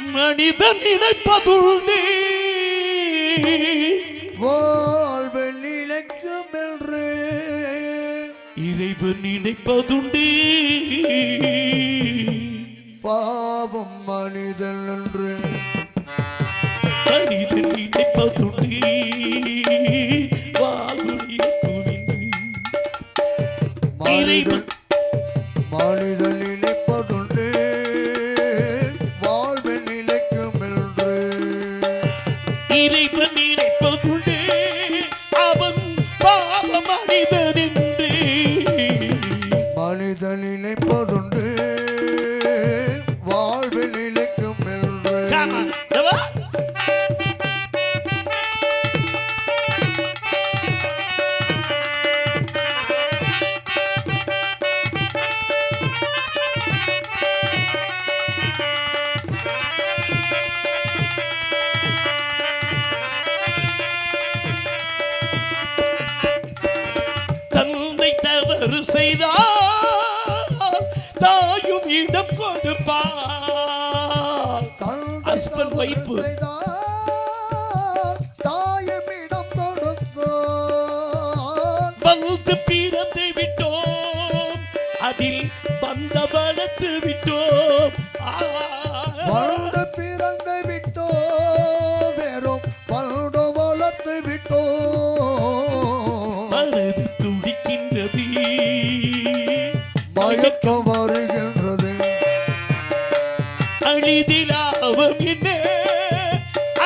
மனிதன் நினைப்பதுள்ளே வாழ்வு நிலைக்கும் என்று இறைவன் நினைப்பதுண்டே பாவம் மனிதன் என்று மனிதன் நினைப்பதுண்டே வாழ்வு நிலைக்கும் இறைவன் மனிதன் நினைப்பதுண்டு வாழ்வு நிலைக்கும் என்று இறைவன் நினைப்பதுண்டே அவன் பாவ மனிதன் என்று மனிதன் நினைப்பதுண்டு வாழ்வு நிலைக்கும் என்று தந்தை தவறு செய்தால் தாயும் இடம் கொடுப்பார் ஹஸ்பண்ட் வைப்பு தாயும் இடம் கொடுப்பார் வந்து பிறந்து விட்டோம் அதில் பந்த வளர்த்து விட்டோம் வாழ்ந்து பிறந்து விட்டோ வெறும் பல்டு வளர்த்து விட்டோ மனது துடிக்கின்றது மயக்கம் வருகின்றது அழிதிலாவம் என்ன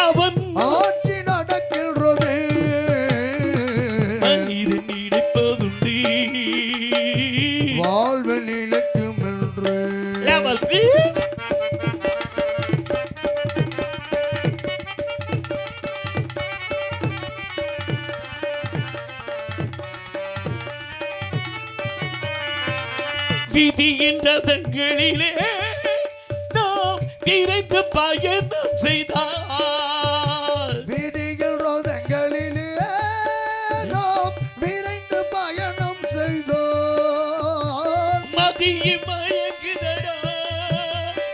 அவன் ஆட்சி நடக்கின்றது மனிதன் நினைப்பதுண்டு வாழ்வு நிலைக்கும் என்று விதியின் ரதங்களிலே நாம் விரைந்து பயணம் செய்தால் விதிகள் ரோதங்களிலே நாம் விரைந்து பயணம் செய்தோம் மதியும் மயங்குதடா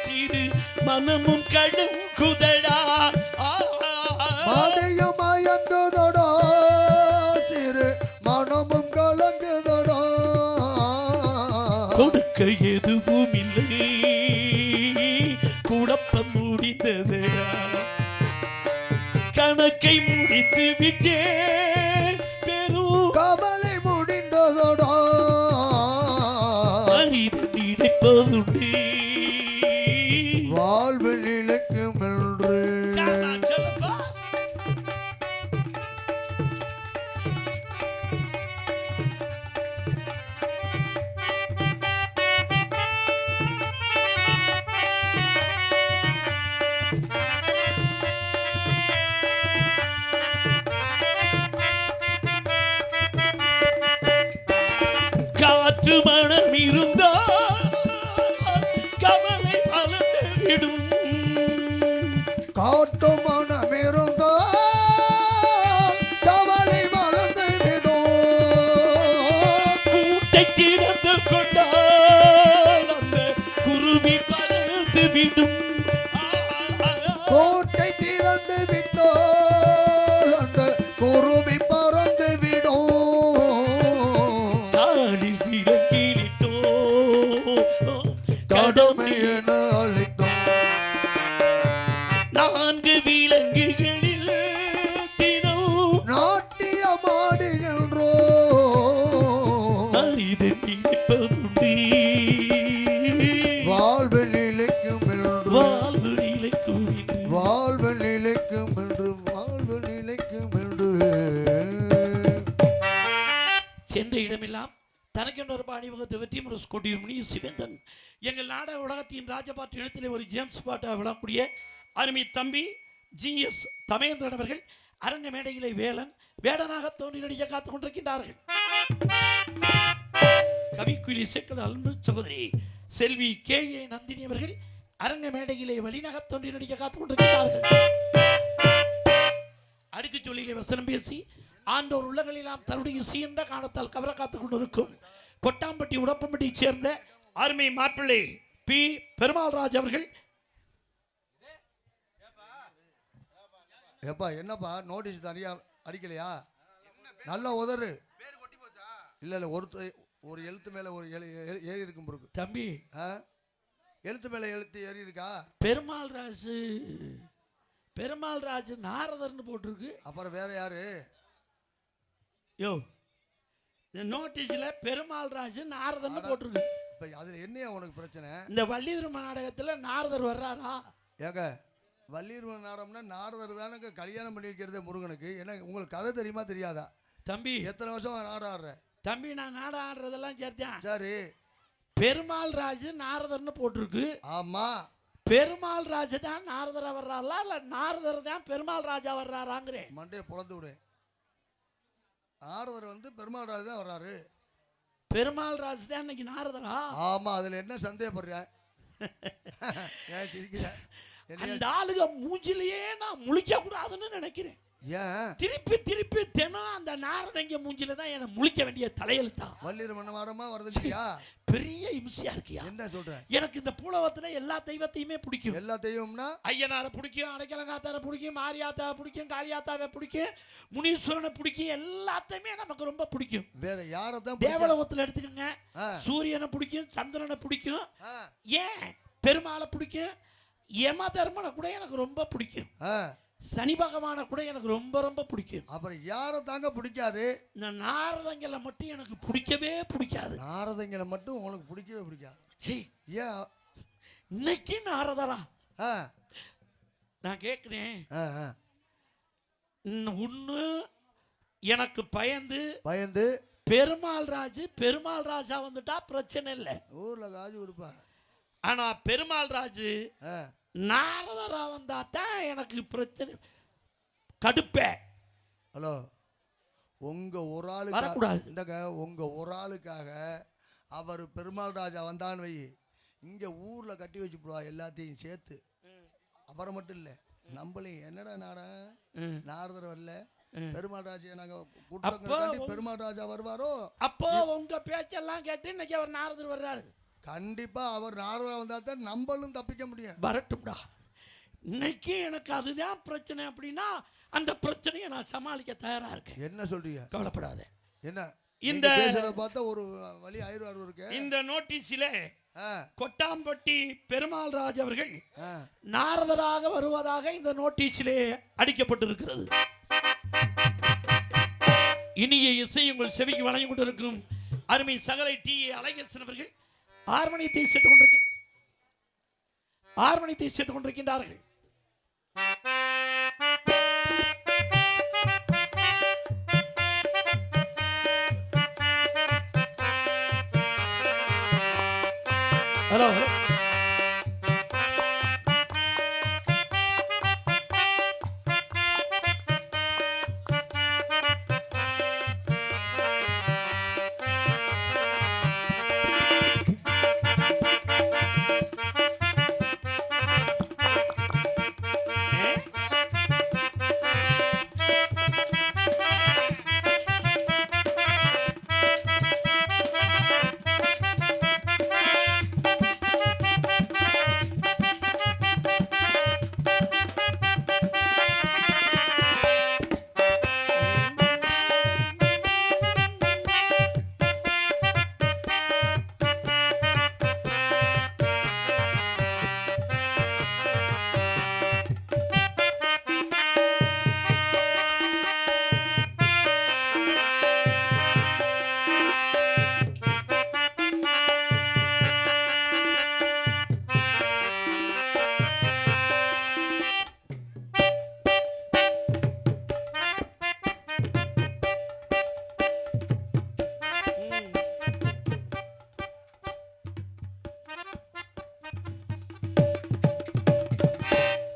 திரு மனமும் கடும் குதடா மதியம் மயங்குதடா சிறு மனமும் கலங்குதடா கொடுக்க எதுவும் இல்லை குழப்பம் முடிந்ததடா கணக்கை முடித்து விட்டேன் பெரும் கவலை முடிந்ததடா மனிதன் நினைப்பதுண்டு வாழ்வு நிலைக்கும் என்று காற்று மனம் இருந்தால் கவலை மலர்ந்து விடும் காட்டு மனம் இருந்தால் கவலை மலர்ந்து விடும் கூட்டை திறந்து கொண்டால் அந்த குருவி பறந்து விடும் கோட்டை திறந்து விட்டால் அந்த குருவி பறந்து விடும் காலில் விளங்கிட்டோ கடமை என அழைத்தோம் நான்கு விலங்குகளில் தினம் நாட்டியமாடுகின்றோம் மனிதன் நினைப்பதுண்டு வாழ்வு நிலைக்கும் என்று வாழ்வு நிலைக்கும் வாழ்வு நிலைக்கும் என்று வாழ்வு நிலைக்கும் என்று சென்ற இடமெல்லாம் தனக்கென்ற ஒரு அணிவகுத்து வெற்றி முரசு கொண்டிருமணி சிவேந்தன் எங்கள் நாடக உலகத்தின் ராஜபாட்டு இடத்திலே ஒரு ஜேம்ஸ் பாட்டாக விளக்கூடிய அருமை தம்பி ஜிஎஸ் தமேந்திரன் அவர்கள் அரங்க மேடையிலே வேலன் வேடனாக தோன்றி நடிக்க காத்துக் கொண்டிருக்கின்றார்கள். கவிக்குயிலி சேர்க்கல் அன்பு சகோதரி செல்வி கே ஏ நந்தினி அவர்கள் அரங்க மேடையிலே வழிநக தோன்றி நடிக்க காத்துக் கொண்டிருக்கிறார்கள். அடுக்கு சொல்லிலே வசனம் பேசி ஆண்டோர் உள்ளங்களெல்லாம் தன்னுடைய சீண்ட காலத்தால் கவர காத்துக் கொண்டிருக்கும் கொட்டாம்பட்டி உடப்பம்பட்டியை சேர்ந்த அருமை மாப்பிள்ளை பி பெருமாள்ராஜ் அவர்கள் ஏப்பா என்னப்பா நோட்டீஸ் தனியா அடிக்கலையா? நல்லா உதறு. இல்ல ஒரு எழுத்து மேல ஒரு ஏறி இருக்கும் பொருக்கு தம்பி. எழுத்து மேல எழுத்து ஏறி இருக்கா? பெருமாள் ராஜ் நாரதர்னு போட்டிருக்கு. அப்புறம் வேற யாரு? யோ, இந்த நோட்டீஸ்ல பெருமாள் ராஜ் நாரதர்னு போட்டிருக்கு. இப்ப அதுல என்னையா உனக்கு பிரச்சனை? இந்த வள்ளி திரும்ப நாடகத்துல நாரதர் வர்றாரா? ஏங்க வள்ளிரும நாடகம்னா நாரதர் தானங்க கல்யாணம் பண்ணி வைக்கிறதே முருகனுக்கு. என்ன உங்களுக்கு கதை தெரியுமா தெரியாதா? தம்பி எத்தனை வருஷம் நாடகம் ஆடுற? தம்பி நான் நாடகம் ஆடுறதெல்லாம் சேர்த்தேன். சரி, பெருமாள் ராஜ் நாரதர்னு போட்டிருக்கு. ஆமா, பெருமாள் ராஜ் தான் நாரதரா வர்றாரா இல்ல நாரதர் தான் பெருமாள் ராஜா வர்றாராங்கிறேன். மண்டையை பொழந்து விடு. நாரதர் வந்து பெருமாள் ராஜ் தான் வர்றாரு. பெருமாள் ராஜ் தான் இன்னைக்கு நாரதரா? ஆமா, அதுல என்ன சந்தேகப்படுற? ஏன் சிரிக்கிற? அந்த ஆளுக மூஞ்சிலேயே நான் முழிக்க கூடாதுன்னு நினைக்கிறேன். ஏன் திருப்பி திருப்பி தினம் அந்த நாரதங்க மூஞ்சில தான் என்ன முழிக்க வேண்டிய தலையெழுத்தா? வள்ளிரு மண்ணமாடமா வருதுயா? பெரிய இம்சையா இருக்கியா? என்ன சொல்ற? எனக்கு இந்த பூலவத்துல எல்லா தெய்வத்தையுமே பிடிக்கும். எல்லா தெய்வம்னா ஐயனார பிடிக்கும், அடைக்கலங்காத்தார பிடிக்கும், மாரியாத்தா பிடிக்கும், காளியாத்தாவை பிடிக்கும், முனீஸ்வரனை பிடிக்கும். எல்லாத்தையுமே நமக்கு ரொம்ப பிடிக்கும். வேற யாரதான்? தேவலோகத்துல எடுத்துக்கங்க, சூரியனை பிடிக்கும், சந்திரனை பிடிக்கும். ஏன் பெருமாளை பிடிக்கும்? யம தர்மனை கூட எனக்கு ரொம்ப பிடிக்கும். சனி பகவானை கூட எனக்கு ரொம்ப ரொம்ப பிடிக்கும். அப்புறம் யாரை தாங்க பிடிக்காது? இந்த நாரதங்களை மட்டும் எனக்கு பிடிக்கவே பிடிக்காது. நாரதங்களை மட்டும் உங்களுக்கு பிடிக்கவே பிடிக்காது? சரி, ஏன் இன்னைக்கு நாரதரா? நான் கேட்குறேன். ஒன்று எனக்கு பயந்து பெருமாள் ராஜா வந்துட்டா பிரச்சனை இல்லை, ஊர்ல காஜு கொடுப்பா. ஆனா பெருமாள் ராஜு நாரதரா வந்தா தான் எனக்கு பிரச்சனை, கடுப்பே. ஹலோ, உங்க ஒரு ஆளுக்கு வரக்கூடாது. இந்தங்க உங்க ஒரு ஆளுக்காக அவர் பெருமாள் ராஜா வந்தான்னு வை, இங்க ஊர்ல கட்டி வச்சு போடுவா எல்லாத்தையும் சேர்த்து. அவரை மட்டும் இல்லை, நம்மளையும். என்னடா நாரதர் வரல, பெருமாள் ராஜா நாங்க கூட்டம் பெருமாள் ராஜா வருவாரோ? அப்போ உங்க பேச்செல்லாம் கேட்டு இன்னைக்கு அவர் நாரதர் வர்றாரு. கண்டிப்பா அவர் நாரதா வந்தா தான் நம்மளும் தப்பிக்க முடியும். வரட்டும்டா. இன்னைக்கு எனக்கு அதுதான் பிரச்சனை. அப்படின்னா அந்த பிரச்சனையை நான் சமாளிக்க தயாரா இருக்கேன். என்ன சொல்றீங்க? கவலைப்படாத. என்ன இந்த பேசுறத பார்த்தா ஒரு வழி ஆயிரம் இருக்கு. இந்த நோட்டீஸில கொட்டாம்பட்டி பெருமாள் ராஜ் அவர்கள் நாரதராக வருவதாக இந்த நோட்டீஸிலே அடிக்கப்பட்டிருக்கிறது. இனிய இசை உங்கள் செவிக்கு வழங்கி கொண்டிருக்கும் அருமை சகலை டி.ஏ. அழகேசன் அவர்கள் ஆர்மணியத்தை சேர்த்துக் கொண்டிருக்கின்றார்கள். ஹலோ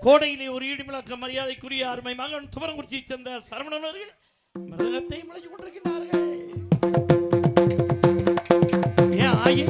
கோடையிலே ஒரு ஈடுமிழக்க மரியாதைக்குரிய அருமை மகன் துவரங்குறிச்சியை சேர்ந்த சரவணன் அவர்கள் மிருகத்தை முளைச்சு கொண்டிருக்கின்றார்கள். ஏன் ஆயி